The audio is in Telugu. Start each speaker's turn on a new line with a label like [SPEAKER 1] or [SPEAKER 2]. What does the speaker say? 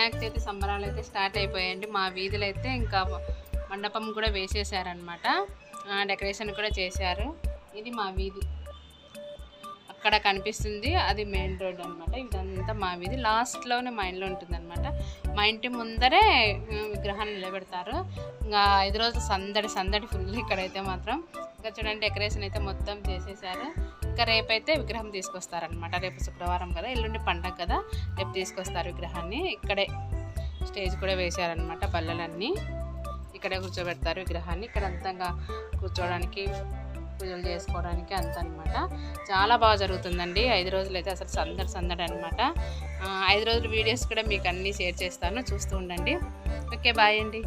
[SPEAKER 1] వినాయక చవితి సంబరాలు అయితే స్టార్ట్ అయిపోయాయండి. మా వీధిలో అయితే ఇంకా మండపం కూడా వేసేసారనమాట, డెకరేషన్ కూడా చేశారు. ఇది మా వీధి, అక్కడ కనిపిస్తుంది అది మెయిన్ రోడ్ అనమాట. ఇదంతా మా వీధి, లాస్ట్లోనే మా ఇంట్లో ఉంటుంది అనమాట. మా ఇంటి ముందరే విగ్రహాన్ని నిలబెడతారు. ఇంకా 5 రోజులు సందడి సందడి ఫుల్ ఇక్కడైతే మాత్రం. ఇంకా చూడండి డెకరేషన్ అయితే మొత్తం చేసేసారు. ఇంకా రేపైతే విగ్రహం తీసుకొస్తారనమాట. రేపు శుక్రవారం కదా, ఎల్లుండి పండగ కదా, రేపు తీసుకొస్తారు విగ్రహాన్ని. ఇక్కడే స్టేజ్ కూడా వేశారనమాట, బల్లలన్నీ ఇక్కడే కూర్చోబెడతారు విగ్రహాన్ని. ఇక్కడ అంతంగా కూర్చోవడానికి, పూజలు చేసుకోవడానికి అంత అనమాట. చాలా బాగా జరుగుతుందండి 5 రోజులు అయితే అసలు సందడి సందడి అనమాట. 5 రోజుల వీడియోస్ కూడా మీకు అన్నీ షేర్ చేస్తాను, చూస్తూ ఉండండి. ఓకే, బాయ్ అండి.